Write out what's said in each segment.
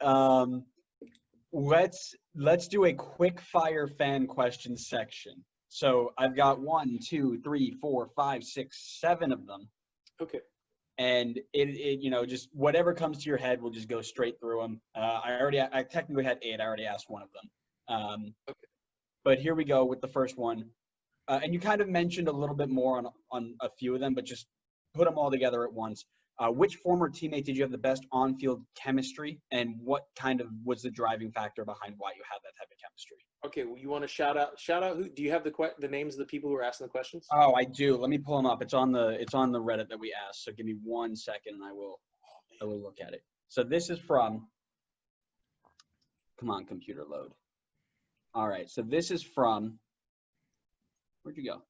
Um, let's do a quick fire fan question section. So I've got 1, 2, 3, 4, 5, 6, 7 of them, Okay. and it just whatever comes to your head, we'll just go straight through them. I technically had 8. I already asked one of them. Okay. But here we go with the first one. And you kind of mentioned a little bit more on a few of them, but just put them all together at once. Which former teammate did you have the best on-field chemistry, and what kind of was the driving factor behind why you had that type of chemistry? Okay. Well, you want to shout out who? Do you have the names of the people who are asking the questions? Oh, I do. Let me pull them up. It's on the Reddit that we asked. So give me 1 second, and I will look at it. So this is from. Come on, computer, load. All right. So this is from. Where'd you go?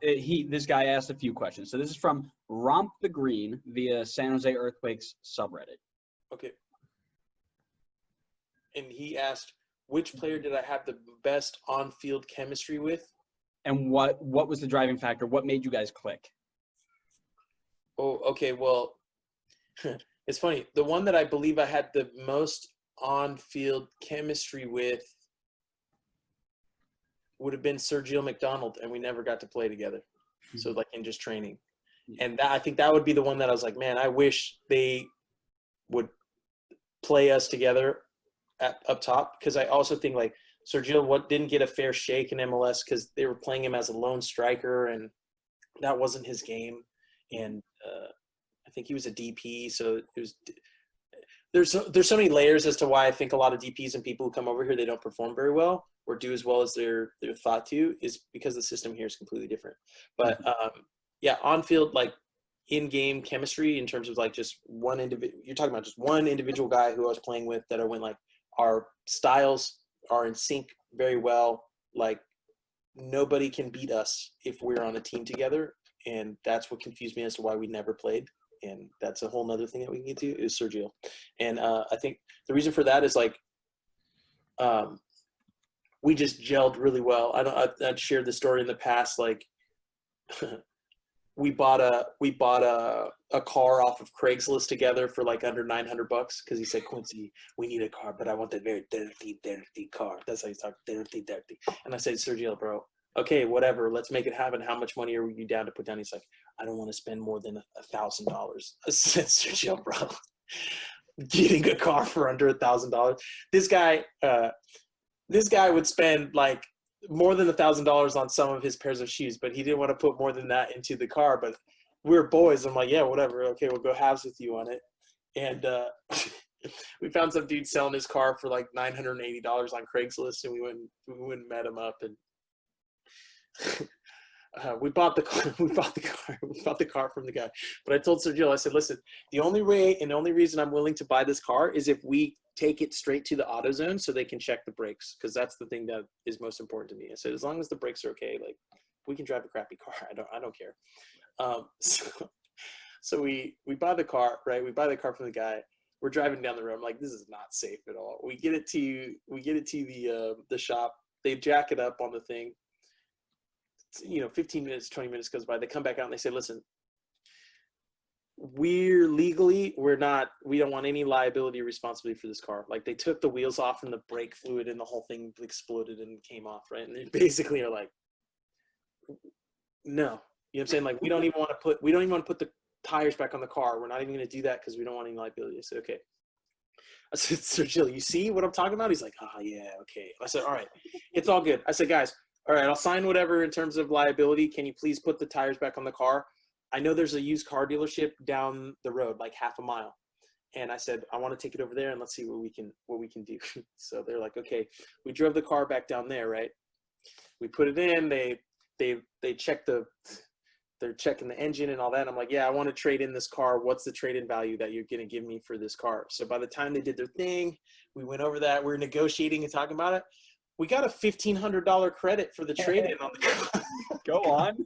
This guy asked a few questions. So this is from Romp the Green via San Jose Earthquakes subreddit. Okay. And he asked, which player did I have the best on-field chemistry with? And what was the driving factor? What made you guys click? Oh, okay. Well, it's funny. The one that I believe I had the most on-field chemistry with would have been Sergio McDonald, and we never got to play together. So like in just training. And I think that would be the one that I was like, man, I wish they would play us together up top, because I also think like Sergio didn't get a fair shake in MLS because they were playing him as a lone striker, and that wasn't his game. And I think he was a DP, so it was. There's so many layers as to why I think a lot of DPs and people who come over here, they don't perform very well or do as well as they're thought to, is because the system here is completely different. But yeah, on field, like in-game chemistry in terms of like just one individual. You're talking about just one individual guy who I was playing with that I went like, our styles are in sync very well. Like nobody can beat us if we're on a team together. And that's what confused me as to why we never played. And that's a whole nother thing that we can get to is Sergio. And I think the reason for that is like, we just gelled really well. I've shared the story in the past. Like we bought a car off of Craigslist together for like under $900 because he said, Quincy, we need a car, but I want that very dirty car. That's how he's talking, dirty. And I said, Sergio, bro, okay, whatever, let's make it happen. How much money are you down to put down? He's like, I don't want to spend more than $1,000. I said, Sergio, bro, getting a car for under $1,000. This guy would spend like more than $1,000 on some of his pairs of shoes, but he didn't want to put more than that into the car. But we're boys. I'm like, yeah, whatever. Okay, we'll go halves with you on it. And we found some dude selling his car for like $980 on Craigslist, and we went and met him up, and we bought the car from the guy. But I told Sergio, I said, listen, the only way and the only reason I'm willing to buy this car is if we take it straight to the AutoZone so they can check the brakes, because that's the thing that is most important to me. I said, as long as the brakes are okay, like we can drive a crappy car. I don't care. So we buy the car, right? We buy the car from the guy. We're driving down the road. I'm like, this is not safe at all. We get it to the shop. They jack it up on the thing. 15 minutes, 20 minutes goes by. They come back out and they say, listen, we don't want any liability or responsibility for this car. Like they took the wheels off and the brake fluid and the whole thing exploded and came off, right? And they basically are like, no, you know what I'm saying? Like we don't even want to put the tires back on the car. We're not even going to do that because we don't want any liability. I said, okay. I said, Sergio, you see what I'm talking about? He's like, oh yeah, okay. I said, all right, it's all good. I said, guys, all right, I'll sign whatever in terms of liability. Can you please put the tires back on the car? I know there's a used car dealership down the road, like half a mile. And I said, I want to take it over there and let's see what we can do. So they're like, okay. We drove the car back down there, right? We put it in. They check they're checking the engine and all that. I'm like, yeah, I want to trade in this car. What's the trade-in value that you're going to give me for this car? So by the time they did their thing, we went over that. We're negotiating and talking about it. We got a $1,500 credit for the trade-in on the car. Go on.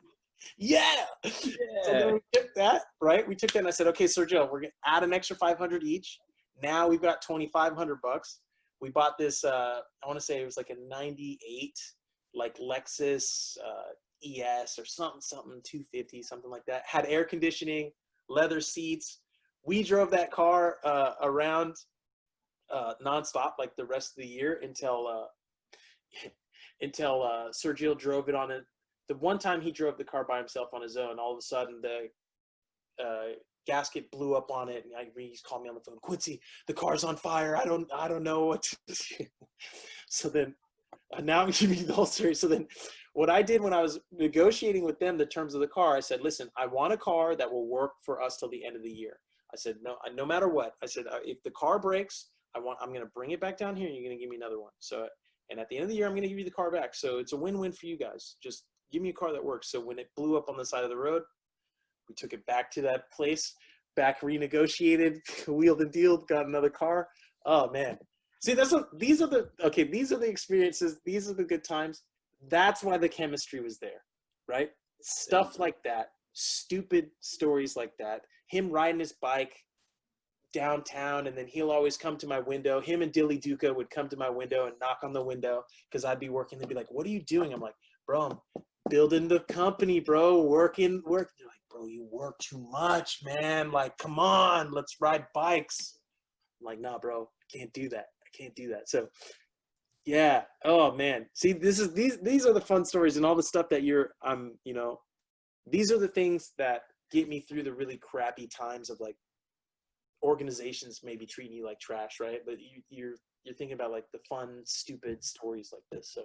Yeah. So then we took that, right? We took that and I said, okay, Sergio, we're going to add an extra $500 each. Now we've got $2,500. We bought this, I want to say it was like a 98, like Lexus ES or something, 250, something like that. Had air conditioning, leather seats. we drove that car around nonstop like the rest of the year until Sergio drove it on it. The one time he drove the car by himself on his own, all of a sudden the gasket blew up on it, and he's called me on the phone. Quincy, the car's on fire. I don't know what to do. So then now I'm giving you the whole story. So then what I did when I was negotiating with them the terms of the car, I said, listen, I want a car that will work for us till the end of the year. I said, no matter what. I said, if the car breaks, I'm going to bring it back down here and you're going to give me another one. So, and at the end of the year, I'm going to give you the car back. So it's a win-win for you guys. Just give me a car that works. So when it blew up on the side of the road, we took it back to that place, back renegotiated, wheeled and dealed, got another car. Oh man. See, these are the experiences. These are the good times. That's why the chemistry was there, right? Stuff like that, stupid stories like that. Him riding his bike downtown, and then he'll always come to my window. Him and Dilly Duca would come to my window and knock on the window because I'd be working. They'd be like, "What are you doing?" I'm like, "Bro, I'm building the company, bro. Working." They're like, "Bro, you work too much, man. Like, come on, let's ride bikes." I'm like, "Nah, bro, I can't do that. I can't do that." So, yeah. Oh man. See, these are the fun stories and all the stuff that these are the things that get me through the really crappy times of like organizations maybe treating you like trash, right? But you're thinking about like the fun, stupid stories like this. So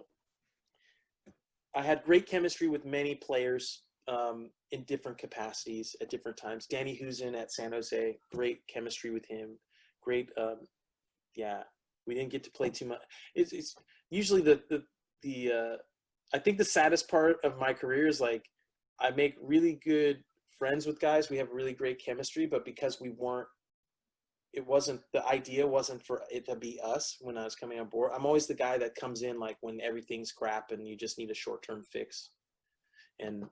I had great chemistry with many players in different capacities at different times. Danny Husen at San Jose, great chemistry with him. Great, we didn't get to play too much. It's usually I think the saddest part of my career is like I make really good friends with guys. We have really great chemistry, but because the idea wasn't for it to be us when I was coming on board. I'm always the guy that comes in like when everything's crap and you just need a short-term fix. And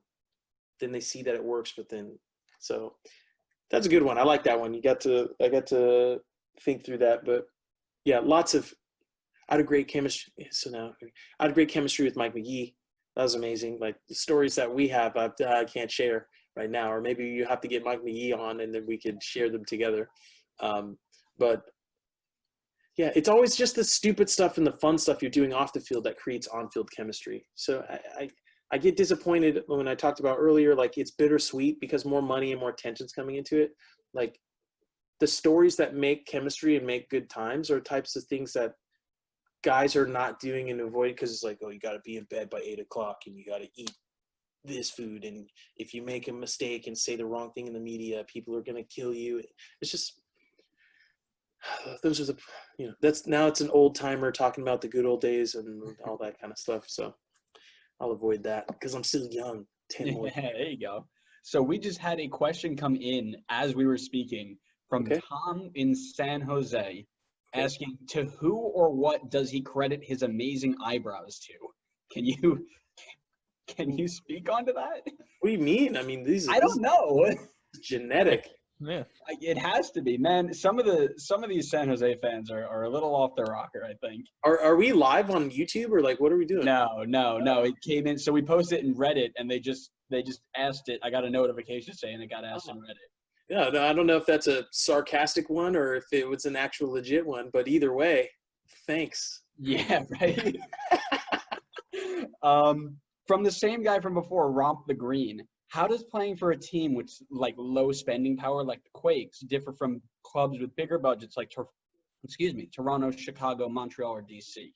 then they see that it works, so that's a good one. I like that one. I got to think through that, but yeah, I had great chemistry. So now I had great chemistry with Mike McGee. That was amazing. Like the stories that we have, I can't share right now, or maybe you have to get Mike McGee on and then we could share them together. But yeah, it's always just the stupid stuff and the fun stuff you're doing off the field that creates on-field chemistry. So I get disappointed when I talked about earlier, like it's bittersweet because more money and more tension's coming into it. Like the stories that make chemistry and make good times are types of things that guys are not doing and avoid because it's like, oh, you got to be in bed by 8 o'clock and you got to eat this food. And if you make a mistake and say the wrong thing in the media, people are going to kill you. It's just, those are it's an old timer talking about the good old days and all that kind of stuff. So I'll avoid that because I'm still young. 10 more. Yeah, there you go. So we just had a question come in as we were speaking from Tom in San Jose, asking, to who or what does he credit his amazing eyebrows to? Can you speak onto that? What do you mean? I mean, I don't know. Genetic. Yeah. It has to be, man. Some of these San Jose fans are a little off their rocker, I think. Are we live on YouTube or like what are we doing? No. It came in, so we posted it in Reddit, and they just asked it. I got a notification saying it got asked in Reddit. Yeah, no, I don't know if that's a sarcastic one or if it was an actual legit one, but either way, thanks. Yeah, right. From the same guy from before, Romp the Green. How does playing for a team with like low spending power like the Quakes differ from clubs with bigger budgets like Toronto, Chicago, Montreal, or DC? You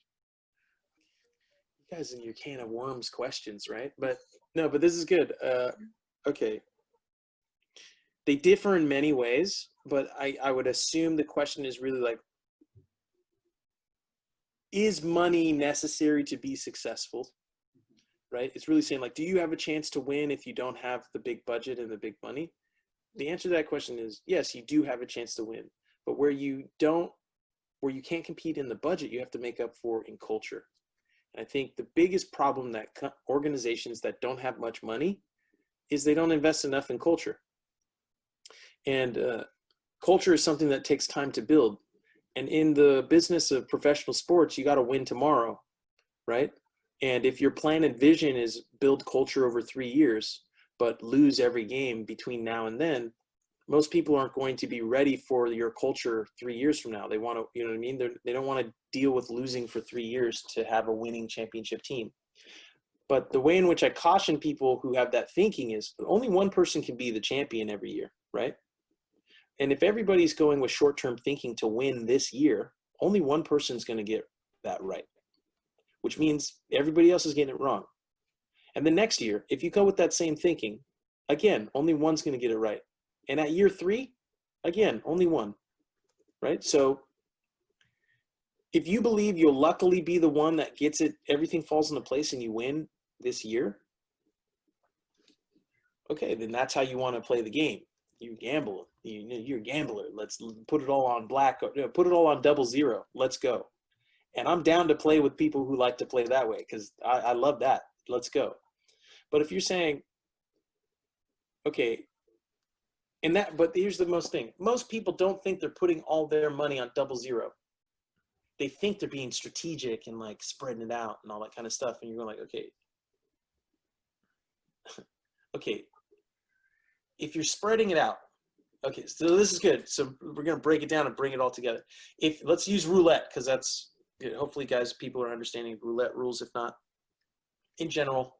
guys in your can of worms questions, right? But this is good. Okay. They differ in many ways, but I would assume the question is really like, is money necessary to be successful? Right? It's really saying like, do you have a chance to win if you don't have the big budget and the big money? The answer to that question is yes, you do have a chance to win, but where you can't compete in the budget, you have to make up for in culture. And I think the biggest problem that organizations that don't have much money is they don't invest enough in culture. And culture is something that takes time to build. And in the business of professional sports, you got to win tomorrow, right? And if your plan and vision is build culture over 3 years, but lose every game between now and then, most people aren't going to be ready for your culture 3 years from now. They want to, you know what I mean? They don't want to deal with losing for 3 years to have a winning championship team. But the way in which I caution people who have that thinking is only one person can be the champion every year, right? And if everybody's going with short-term thinking to win this year, only one person's going to get that right, which means everybody else is getting it wrong. And the next year, if you go with that same thinking, again, only one's going to get it right. And at year 3, again, only one, right? So if you believe you'll luckily be the one that gets it, everything falls into place and you win this year, okay, then that's how you want to play the game. You gamble. You're a gambler. Let's put it all on black, put it all on 00. Let's go. And I'm down to play with people who like to play that way because I love that. Let's go. But if you're saying, okay, but here's the most thing. Most people don't think they're putting all their money on 00. They think they're being strategic and like spreading it out and all that kind of stuff. And you're going like, okay, okay, if you're spreading it out, okay, so this is good. So we're going to break it down and bring it all together. Let's use roulette because that's, hopefully guys, people are understanding roulette rules. If not, in general,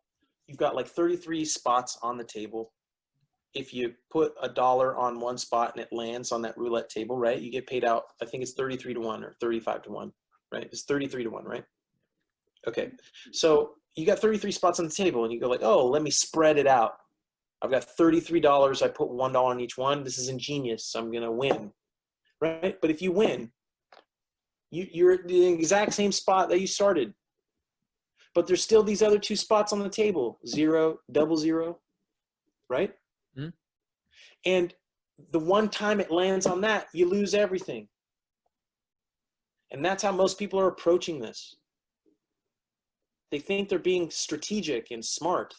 you've got like 33 spots on the table. If you put $1 on one spot and it lands on that roulette table, right, you get paid out, I think it's 33-1 or 35-1, right? It's 33-1, right? Okay, so you got 33 spots on the table and you go like, oh, let me spread it out. I've got $33. I put $1 on each one. This is ingenious. So I'm going to win, right? But if you win, you're at the exact same spot that you started. But there's still these other 2 spots on the table, 0, 00, right? Mm-hmm. And the one time it lands on that, you lose everything. And that's how most people are approaching this. They think they're being strategic and smart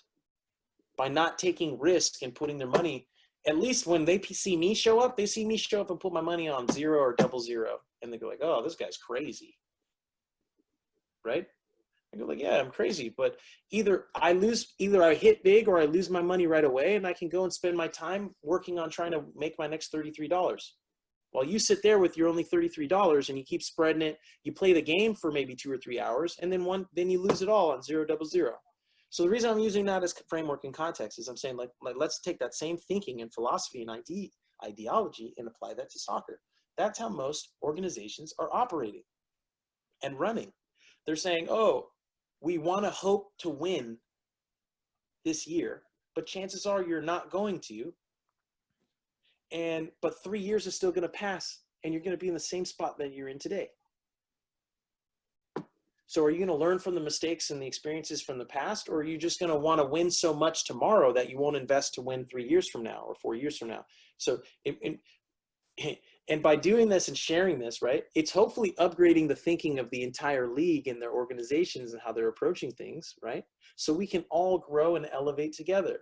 by not taking risk and putting their money, at least when they see me show up, they see me show up and put my money on 0 or 00. And they go like, oh, this guy's crazy, right? I go like, yeah, I'm crazy. But either I hit big or I lose my money right away and I can go and spend my time working on trying to make my next $33. While you sit there with your only $33 and you keep spreading it, you play the game for maybe 2 or 3 hours and then you lose it all on 0, 00. So the reason I'm using that as framework and context is I'm saying like let's take that same thinking and philosophy and ideology and apply that to soccer. That's how most organizations are operating and running. They're saying, oh, we want to hope to win this year, but chances are you're not going to. But 3 years is still going to pass and you're going to be in the same spot that you're in today. So are you going to learn from the mistakes and the experiences from the past, or are you just going to want to win so much tomorrow that you won't invest to win 3 years from now or 4 years from now? So, and by doing this and sharing this, right, it's hopefully upgrading the thinking of the entire league and their organizations and how they're approaching things, right? So we can all grow and elevate together,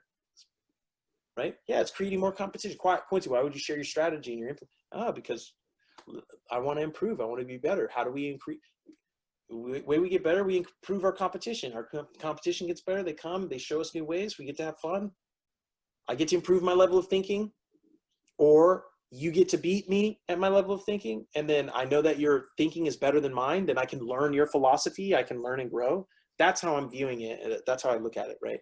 right? Yeah, it's creating more competition. Quincy, why would you share your strategy and your input? Because I want to improve. I want to be better. How do we increase? The way we get better, we improve our competition. Our competition gets better. They come, they show us new ways. We get to have fun. I get to improve my level of thinking, or you get to beat me at my level of thinking. And then I know that your thinking is better than mine. Then I can learn your philosophy. I can learn and grow. That's how I'm viewing it. That's how I look at it, right?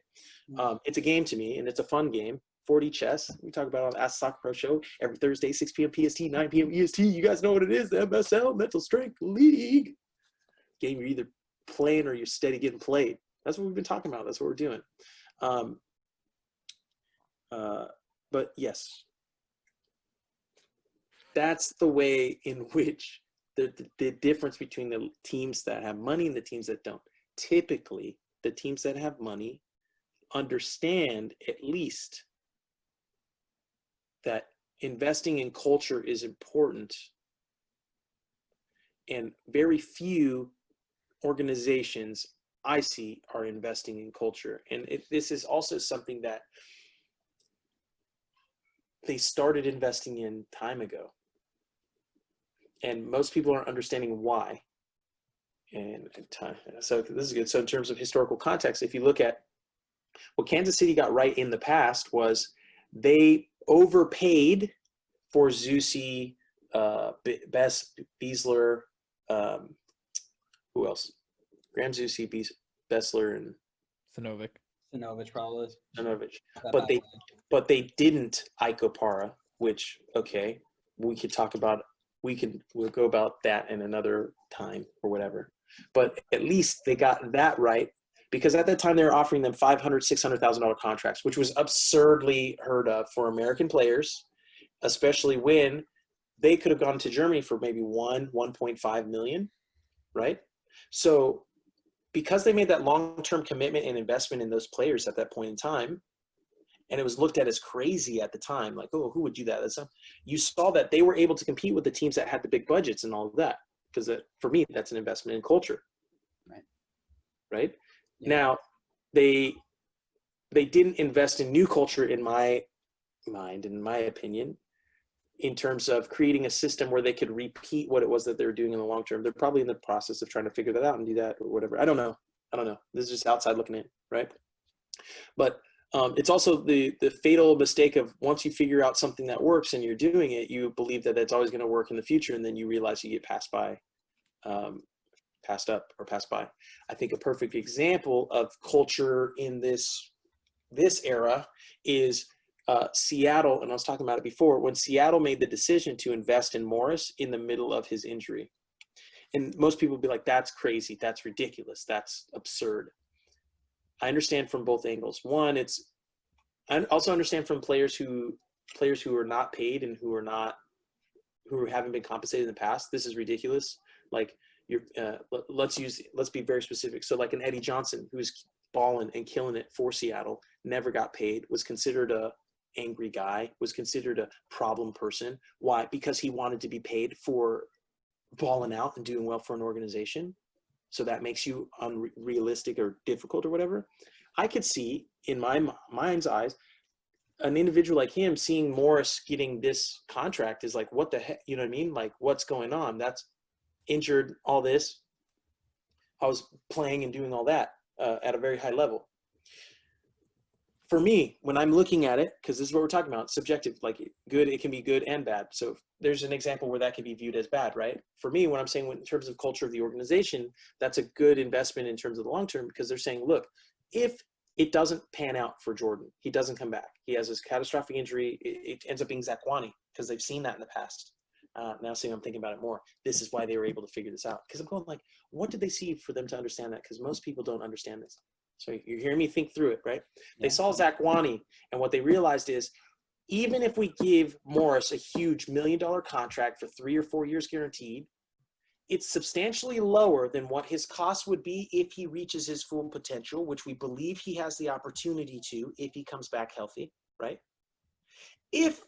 It's a game to me, and it's a fun game. 4D chess. We talk about it on the Ask Soccer Pro show every Thursday, 6 p.m. PST, 9 p.m. EST. You guys know what it is, the MSL, Mental Strength League. Game you're either playing or you're steady getting played. That's what we've been talking about. That's what we're doing. But yes, that's the way in which the difference between the teams that have money and the teams that don't. Typically, the teams that have money understand at least that investing in culture is important, and very few organizations I see are investing in culture. And this is also something that they started investing in time ago. And most people aren't understanding why. And so this is good. So in terms of historical context, if you look at what Kansas City got right in the past was they overpaid for Zusi, Bess, Beasler, who else? Graham, Zusi, Bessler, and Sinovic. Sinovich probably is. Sinovich. That But bad they didn't Icopara, which, okay, we could talk about. We'll go about that in another time or whatever. But at least they got that right, because at that time they were offering them $500,000, $600,000 contracts, which was absurdly heard of for American players, especially when they could have gone to Germany for maybe 1.5 million, right? So because they made that long-term commitment and investment in those players at that point in time, and it was looked at as crazy at the time, like, oh, who would do that? You saw that they were able to compete with the teams that had the big budgets and all of that, because for me, that's an investment in culture. Right? Yeah. Now, they didn't invest in new culture, in my mind, in my opinion, in terms of creating a system where they could repeat what it was that they were doing in the long term. They're probably in the process of trying to figure that out and do that or whatever. I don't know. This is just outside looking in, right? But it's also the fatal mistake of, once you figure out something that works and you're doing it, you believe that it's always going to work in the future, and then you realize you get passed up or passed by. I think a perfect example of culture in this era is Seattle, and I was talking about it before, when Seattle made the decision to invest in Morris in the middle of his injury. And most people would be like, that's crazy, that's ridiculous, that's absurd. I understand from both angles. One, I also understand from players who are not paid and who haven't been compensated in the past. This is ridiculous. Like, let's be very specific. So like an Eddie Johnson, who's balling and killing it for Seattle, never got paid, was considered a angry guy, was considered a problem person. Why? Because he wanted to be paid for balling out and doing well for an organization. So that makes you unrealistic or difficult or whatever. I could see, in my mind's eyes, an individual like him seeing Morris getting this contract is like, what the heck? You know what I mean? Like, what's going on? That's injured, all this. I was playing and doing all that at a very high level. For me, when I'm looking at it, because this is what we're talking about, subjective, like good, it can be good and bad. So there's an example where that can be viewed as bad, right? For me, when I'm saying in terms of culture of the organization, that's a good investment in terms of the long term, because they're saying, look, if it doesn't pan out for Jordan, he doesn't come back, he has this catastrophic injury, it ends up being Zakwani, because they've seen that in the past. Now seeing I'm thinking about it more, this is why they were able to figure this out. Because I'm going like, what did they see for them to understand that? Because most people don't understand this. So you're hearing me think through it, right? Yeah. They saw Zakwani, and what they realized is, even if we give Morris a huge $1 million contract for 3 or 4 years guaranteed, it's substantially lower than what his cost would be if he reaches his full potential, which we believe he has the opportunity to if he comes back healthy, right? If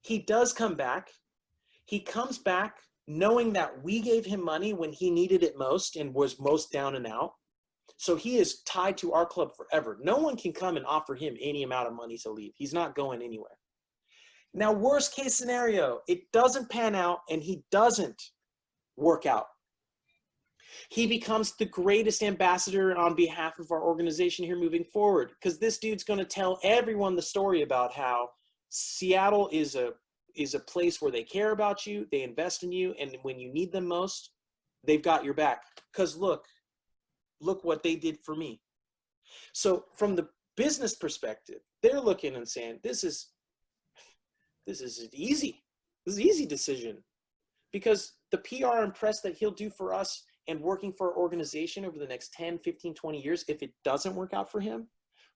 he does come back, he comes back knowing that we gave him money when he needed it most and was most down and out. So he is tied to our club forever. No one can come and offer him any amount of money to leave. He's not going anywhere. Now, worst case scenario, it doesn't pan out and he doesn't work out. He becomes the greatest ambassador on behalf of our organization here moving forward, because this dude's going to tell everyone the story about how Seattle is a place where they care about you, they invest in you, and when you need them most, they've got your back. Because look what they did for me. So from the business perspective, they're looking and saying, this is easy. This is an easy decision, because the PR and press that he'll do for us and working for our organization over the next 10, 15, 20 years, if it doesn't work out for him,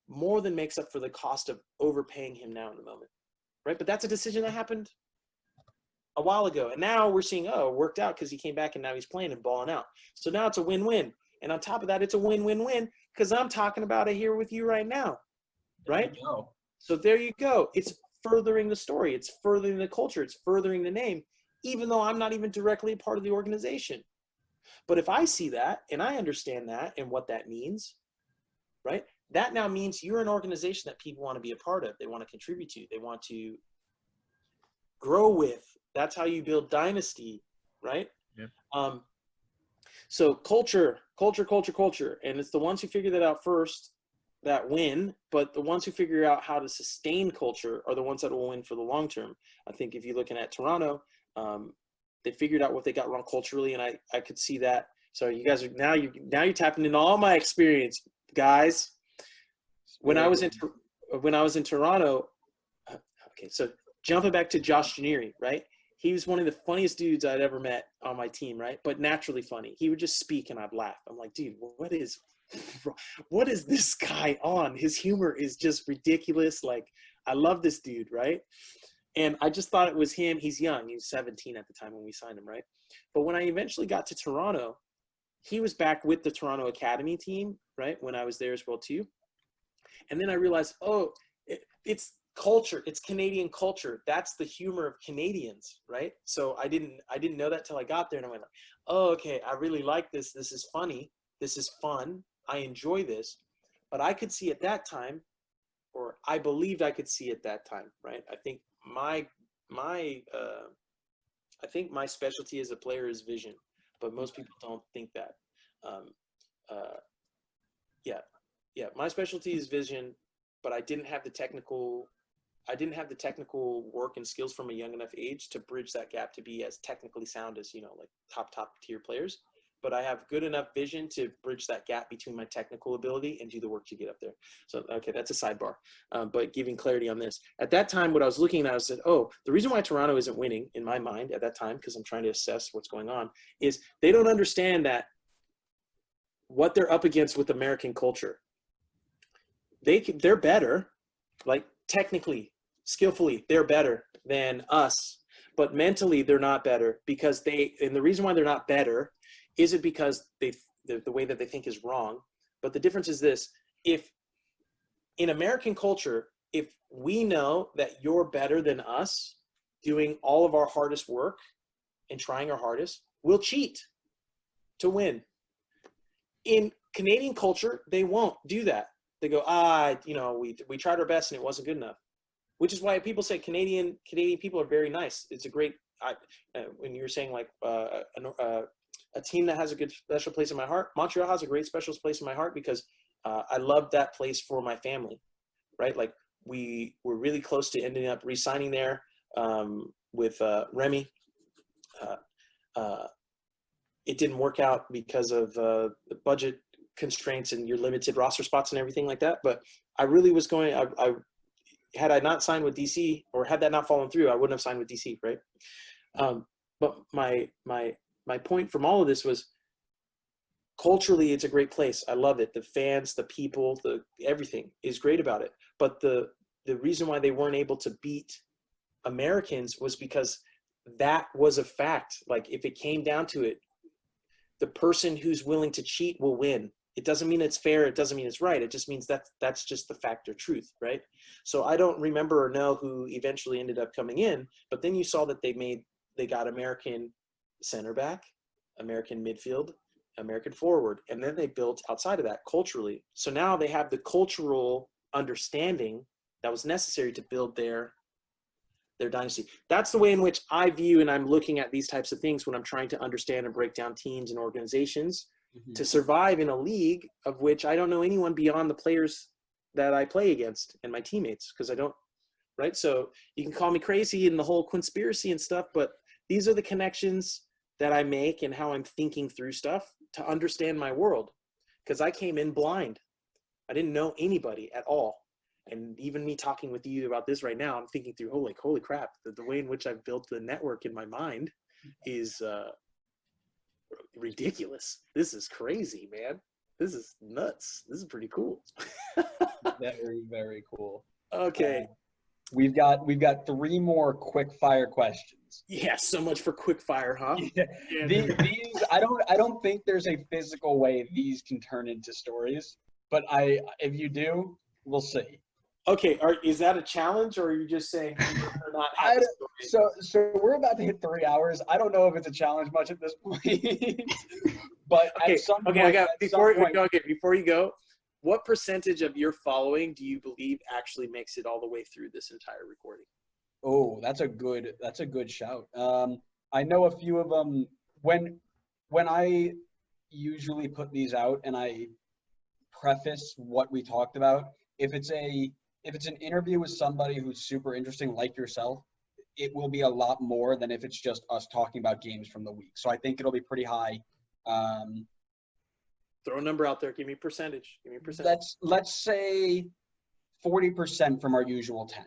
more than makes up for the cost of overpaying him now in the moment, right? But that's a decision that happened a while ago. And now we're seeing, oh, it worked out because he came back and now he's playing and balling out. So now it's a win-win. And on top of that, it's a win-win-win because I'm talking about it here with you right now, right? So there you go. It's furthering the story. It's furthering the culture. It's furthering the name, even though I'm not even directly a part of the organization. But if I see that and I understand that and what that means, right, that now means you're an organization that people want to be a part of. They want to contribute to. They want to grow with. That's how you build dynasty, right? Yeah. So culture, and it's the ones who figure that out first that win, but the ones who figure out how to sustain culture are the ones that will win for the long term. I think if you're looking at Toronto, they figured out what they got wrong culturally, and I could see that. So you guys are now you're tapping into all my experience, guys. When I was in Toronto, okay, so jumping back to Josh Janieri, right? He was one of the funniest dudes I'd ever met on my team, right? But naturally funny. He would just speak and I'd laugh. I'm like, dude, what is this guy on? His humor is just ridiculous. Like, I love this dude, right? And I just thought it was him. He's young. He was 17 at the time when we signed him, right? But when I eventually got to Toronto, he was back with the Toronto Academy team, right? When I was there as well too. And then I realized, it's culture. It's Canadian culture. That's the humor of Canadians, right? So I didn't know that till I got there, and I went, oh, okay, I really like this. This is funny. This is fun. I enjoy this. But I could see at that time, or I believed I could see at that time, right? I think my specialty as a player is vision, but most people don't think that. My specialty is vision, but I didn't have the technical work and skills from a young enough age to bridge that gap to be as technically sound as, like top tier players. But I have good enough vision to bridge that gap between my technical ability and do the work to get up there. So, okay, that's a sidebar. But giving clarity on this. At that time, what I was looking at, I said, the reason why Toronto isn't winning in my mind at that time, because I'm trying to assess what's going on, is they don't understand that what they're up against with American culture. They're better, like technically, skillfully, they're better than us. But mentally, they're not better because and the reason why they're not better isn't because the way that they think is wrong, but the difference is this: if in American culture, if we know that you're better than us, doing all of our hardest work and trying our hardest, we'll cheat to win. In Canadian culture, they won't do that. They go, we tried our best and it wasn't good enough, which is why people say Canadian people are very nice. It's a great, when you were saying like a team that has a good special place in my heart. Montreal has a great special place in my heart because I love that place for my family, right? Like we were really close to ending up re-signing there with Remy. It didn't work out because of the budget constraints and your limited roster spots and everything like that. But I really was going, had I not signed with DC, or had that not fallen through, I wouldn't have signed with DC, right? But my point from all of this was, culturally, it's a great place. I love it. The fans, the people, everything is great about it. But the reason why they weren't able to beat Americans was because that was a fact. Like if it came down to it, the person who's willing to cheat will win. It doesn't mean it's fair. It doesn't mean it's right. It just means that's just the fact or truth, right? So I don't remember or know who eventually ended up coming in, but then you saw that they got American center back, American midfield, American forward, and then they built outside of that culturally. So now they have the cultural understanding that was necessary to build their dynasty. That's the way in which I view, and I'm looking at these types of things when I'm trying to understand and break down teams and organizations to survive in a league of which I don't know anyone beyond the players that I play against and my teammates, because I don't, right? So you can call me crazy and the whole conspiracy and stuff, but these are the connections that I make and how I'm thinking through stuff to understand my world, because I came in blind. I didn't know anybody at all. And even me talking with you about this right now, I'm thinking through, holy crap, the way in which I've built the network in my mind is ridiculous. This is crazy, man. This is nuts. This is pretty cool. Very, very cool. Okay. We've got 3 more quick fire questions. Yeah, so much for quick fire, huh? Yeah. These I don't think there's a physical way these can turn into stories, but if you do, we'll see. Okay, is that a challenge, or are you just saying you're not having so we're about to hit 3 hours. I don't know if it's a challenge much at this point. But okay, at some point, I got before you go, what percentage of your following do you believe actually makes it all the way through this entire recording? Oh, that's a good shout. I know a few of them when I usually put these out and I preface what we talked about. If it's an interview with somebody who's super interesting like yourself, it will be a lot more than if it's just us talking about games from the week. So I think it'll be pretty high. Throw a number out there. Give me a percentage. Give me a percentage. Let's say 40% from our usual 10.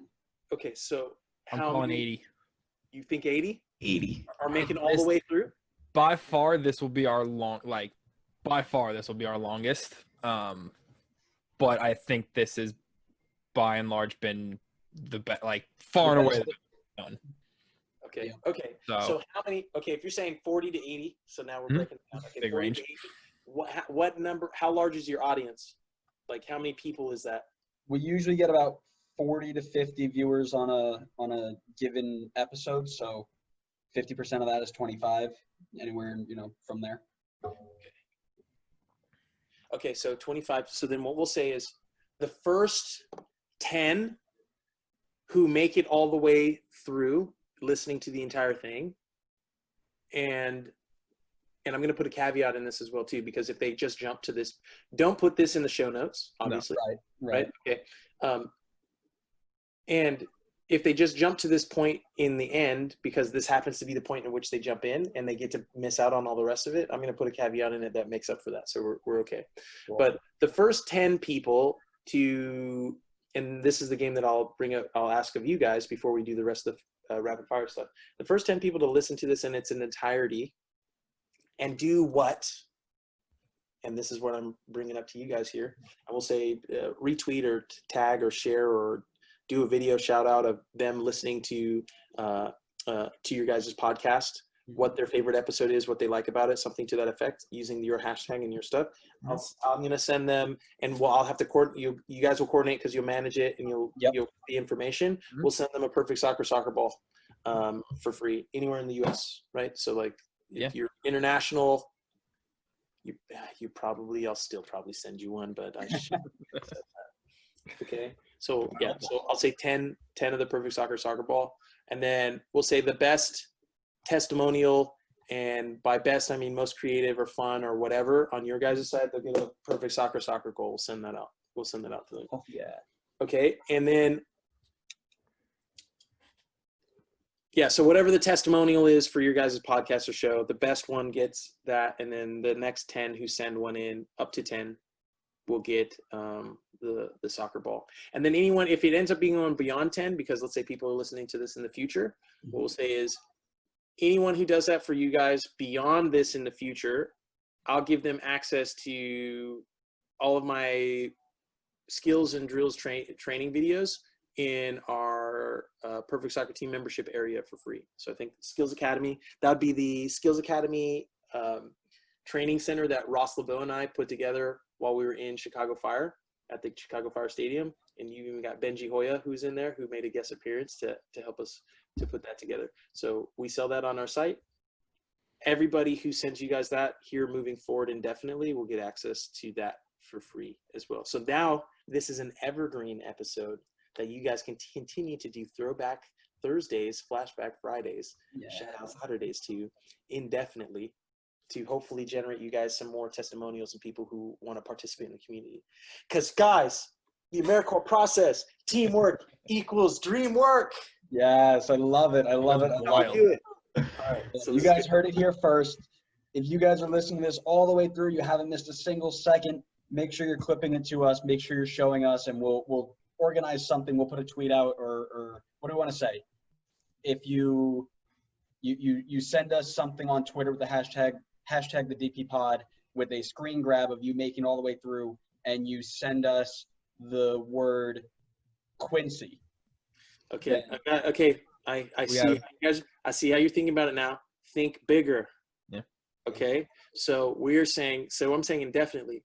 Okay, so I'm calling 80. You think 80? 80. Are making all the way through? By far, this will be our longest. But I think this is by and large been the best, like far and away the best done. Okay. Yeah. Okay. So how many? Okay, if you're saying 40 to 80, so now we're breaking it down. Okay, big 40 range. to 80. What number? How large is your audience? Like, how many people is that? We usually get about 40 to 50 viewers on a given episode. So 50% of that is 25, anywhere, from there. Okay, so 25. So then what we'll say is the first 10 who make it all the way through listening to the entire thing. And I'm going to put a caveat in this as well too, because if they just jump to this, don't put this in the show notes, obviously. No, right. Okay. And if they just jump to this point in the end, because this happens to be the point in which they jump in and they get to miss out on all the rest of it, I'm going to put a caveat in it that makes up for that. So we're okay. Cool. But the first 10 people and this is the game that I'll ask of you guys before we do the rest of the rapid fire stuff. The first 10 people to listen to this in its entirety and do what? And this is what I'm bringing up to you guys here. I will say retweet or tag or share or do a video shout out of them listening to your guys' podcast, what their favorite episode is, what they like about it, something to that effect, using your hashtag and your stuff. I'm going to send them, and I'll have to coordinate. You guys will coordinate because you'll manage it and you'll the information. We'll send them a perfect soccer ball for free anywhere in the U.S. Right? So like if you're international, I'll still probably send you one, but I should. Okay. So so I'll say 10 of the perfect soccer ball, and then we'll say the best testimonial, and by best I mean most creative or fun or whatever on your guys' side, they'll get a perfect soccer goal. We'll send that out. To them. Oh, yeah. Okay, and then so whatever the testimonial is for your guys' podcast or show, the best one gets that, and then the next 10 who send one in, up to 10, will get the soccer ball. And then anyone, if it ends up being on beyond 10, because let's say people are listening to this in the future, what we'll say is anyone who does that for you guys beyond this in the future, I'll give them access to all of my skills and drills training videos in our Perfect Soccer Team membership area for free. So I think Skills Academy, that would be the Skills Academy training center that Ross LeBeau and I put together while we were in Chicago Fire at the Chicago Fire Stadium. And you even got Benji Hoya, who's in there, who made a guest appearance to help us to put that together. So we sell that on our site. Everybody who sends you guys that here moving forward indefinitely will get access to that for free as well. So now this is an evergreen episode that you guys can continue to do throwback Thursdays, flashback Fridays, shout out Saturdays to indefinitely, to hopefully generate you guys some more testimonials and people who want to participate in the community. Because guys, the Amarikwa process, teamwork equals dream work. Yes, I love it. I love it. I'll do it. All right, So you guys heard it here first. If you guys are listening to this all the way through, you haven't missed a single second, make sure you're clipping it to us. Make sure you're showing us, and we'll organize something. We'll put a tweet out, or what do we want to say? If you send us something on Twitter with the hashtag the DP pod with a screen grab of you making all the way through, and you send us the word Quincy. Okay. Okay. I see. Guys, I see how you're thinking about it now. Think bigger. Yeah. Okay. So I'm saying indefinitely,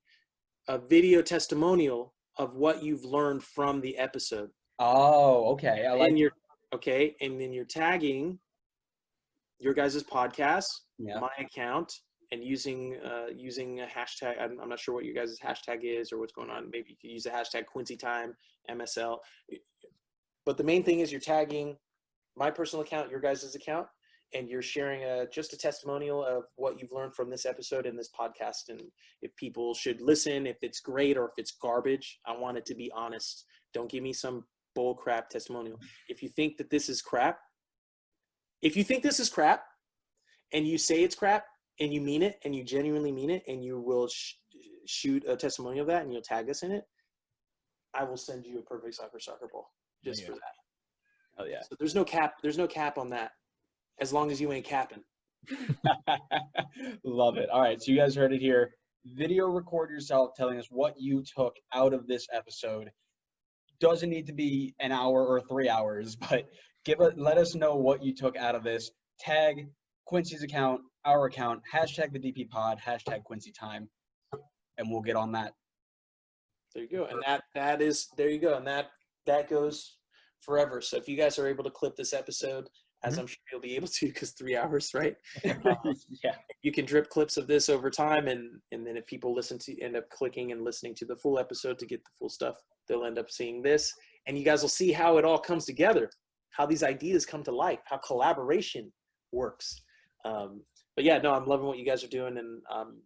a video testimonial of what you've learned from the episode. Oh, okay. I like. And then you're tagging your guys' podcast, my account, and using a hashtag. I'm not sure what your guys' hashtag is or what's going on. Maybe you could use the hashtag Quincy Time MSL. But the main thing is you're tagging my personal account, your guys' account, and you're sharing just a testimonial of what you've learned from this episode and this podcast, and if people should listen, if it's great or if it's garbage, I want it to be honest. Don't give me some bull crap testimonial. If you think that this is crap, and you say it's crap and you mean it and you genuinely mean it, and you will shoot a testimonial of that and you'll tag us in it, I will send you a Perfect Soccer ball just for that. Oh yeah. So there's no cap on that, as long as you ain't capping. Love it. All right, so you guys heard it here. Video record yourself telling us what you took out of this episode. Doesn't need to be an hour or 3 hours, but let us know what you took out of this. Tag Quincy's account, our account, hashtag the DP pod, hashtag Quincy time, and we'll get on that. There you go. And there you go. And that goes forever. So if you guys are able to clip this episode, as I'm sure you'll be able to, because 3 hours, right? Yeah. You can drip clips of this over time, and then if people end up clicking and listening to the full episode to get the full stuff, they'll end up seeing this, and you guys will see how it all comes together, how these ideas come to life, how collaboration works. But yeah, no, I'm loving what you guys are doing, and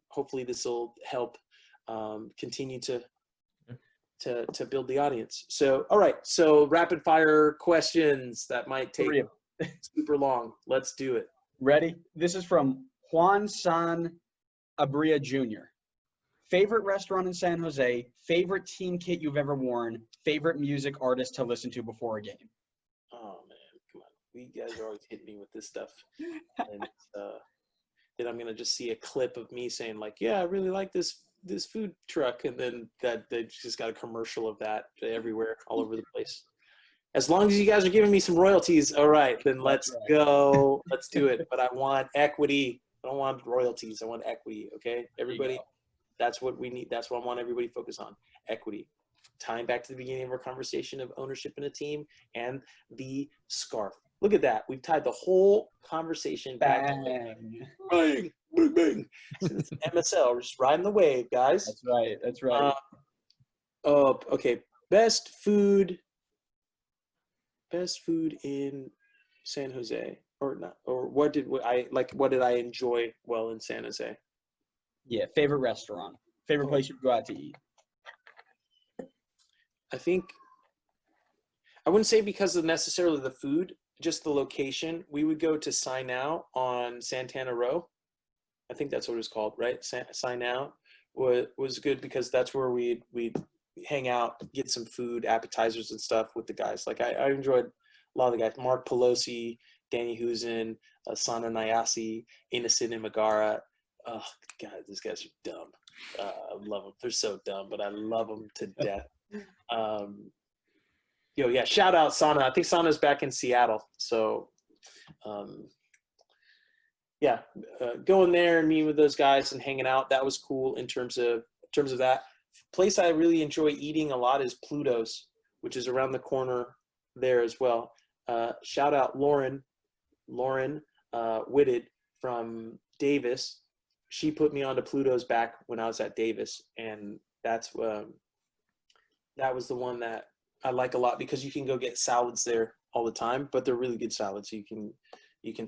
hopefully this will help continue to build the audience. So, all right, so rapid fire questions that might take super long. Let's do it. Ready? This is from Juan San Abria Jr. Favorite restaurant in San Jose, favorite team kit you've ever worn, favorite music artist to listen to before a game. Oh man, come on. You guys are always hitting me with this stuff. And then I'm gonna just see a clip of me saying like, yeah, I really like this food truck, and then that they just got a commercial of that everywhere, all over the place. As long as you guys are giving me some royalties, all right, then let's go. Let's do it. But I want equity. I don't want royalties. I want equity, okay? Everybody, that's what we need. That's what I want everybody to focus on, equity. Tying back to the beginning of our conversation of ownership in a team and the scarf. Look at that. We've tied the whole conversation back to bang, bang, bang. So it's MSL. We're just riding the wave, guys. That's right. That's right. Okay. Best food in San Jose, or not, or what did I enjoy well in San Jose? Yeah, favorite restaurant, favorite place you go out to eat. I think I wouldn't say because of necessarily the food, just the location. We would go to Sinao on Santana Row. I think that's what it was called, right? Sinao was good because that's where we'd hang out, get some food, appetizers and stuff with the guys. Like I enjoyed a lot of the guys, Mark Pelosi, Danny Husen, Sana Nayasi, Innocent Imagara. Oh God, these guys are dumb. I love them. They're so dumb, but I love them to death. Yeah, shout out Sana. I think Sana's back in Seattle. So going there and meeting with those guys and hanging out, that was cool in terms of that. Place I really enjoy eating a lot is Pluto's, which is around the corner there as well. Shout out Lauren Whitted from Davis. She put me onto Pluto's back when I was at Davis, and that was the one that I like a lot because you can go get salads there all the time, but they're really good salads. You can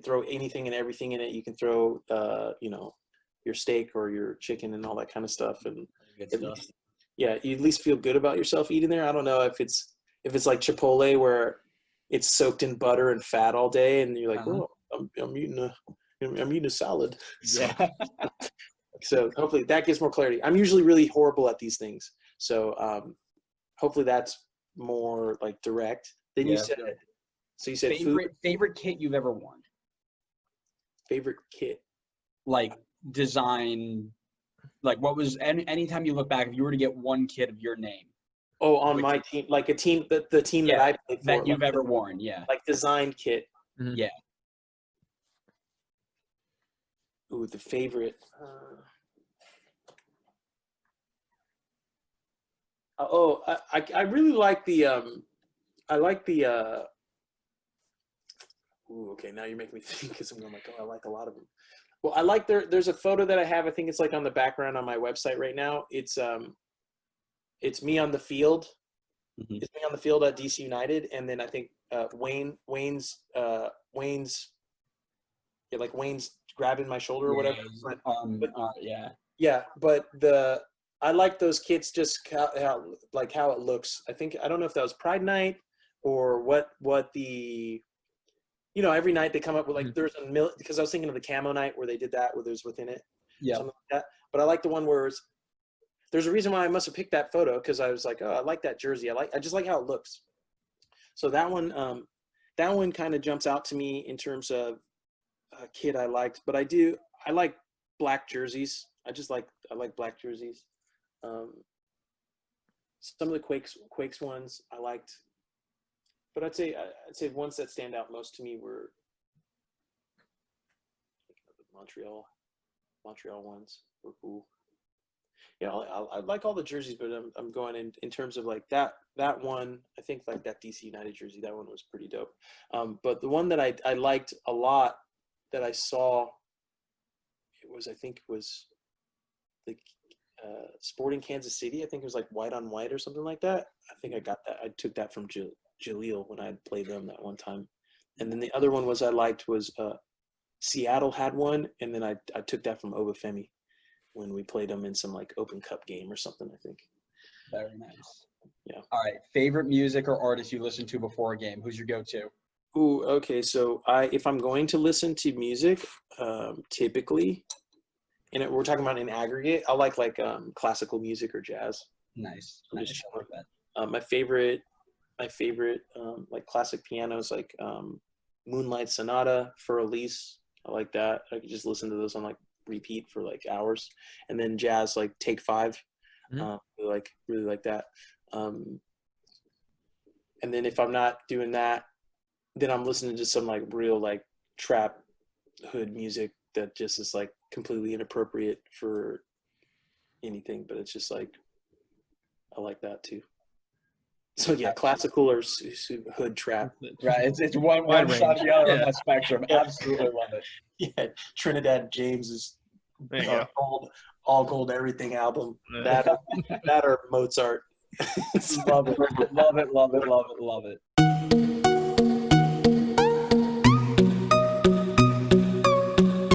throw anything and everything in it. You can throw your steak or your chicken and all that kind of stuff, and you at least feel good about yourself eating there. I don't know if it's like Chipotle where it's soaked in butter and fat all day, and you're like, oh, I'm eating a salad. Yeah. So hopefully that gives more clarity. I'm usually really horrible at these things, so hopefully that's more like direct. Then you said, so you said favorite kit you've ever worn. Favorite kit, like design. Like what was anytime you look back, if you were to get one kit of your name. Oh, on my team, like a team, the team that I played for. That you've ever worn, Like designed kit. Mm-hmm. Yeah. Ooh, the favorite. I really like the ooh, okay, now you're making me think because I'm going like, oh, I like a lot of them. Well, I like there's a photo that I have. I think it's like on the background on my website right now. It's me on the field. Mm-hmm. It's me on the field at DC United, and then I think Wayne's yeah, like Wayne's grabbing my shoulder or whatever. Yeah. Yeah, but I like those kits just how it looks. I don't know if that was Pride Night or what the, every night they come up with like because I was thinking of the camo night where they did that where there's within it, something like that. But I like the one where there's a reason why I must have picked that photo because I was like, oh, I like that jersey. I just like how it looks. So that one kind of jumps out to me in terms of a kid I liked. But I like black jerseys. I like black jerseys. Some of the Quakes ones I liked, but I'd say ones that stand out most to me were the Montreal ones were cool. Yeah, I like all the jerseys, but I'm going in terms of like that one. I think like that DC United jersey, that one was pretty dope. But the one that I liked a lot that I saw, I think it was the Sporting Kansas City. I think it was like white on white or something like that. I think I got that. I took that from Jaleel when I had played them that one time. And then the other one I liked was Seattle had one, and then I took that from Obafemi when we played them in some like Open Cup game or something, I think. Very nice. Yeah. All right. Favorite music or artist you listen to before a game? Who's your go-to? Ooh, okay. So if I'm going to listen to music, typically, and we're talking about in aggregate, I like classical music or jazz. Nice. I'm Nice. just I like that. my favorite like classic pianos, like Moonlight Sonata for Elise. I like that. I could just listen to those on like repeat for like hours. And then jazz, like Take Five. Really like that. And then if I'm not doing that, then I'm listening to some like real like trap hood music that just is like completely inappropriate for anything, but it's just like I like that too. So yeah, classical or hood trap. Right. It's one Wide side or range. the other on Yeah. that spectrum. Yeah. Absolutely love it. Yeah, Trinidad James is There you go. all gold everything album. Yeah. That or Mozart. Love it. Love it. Love it. Love it. Love it.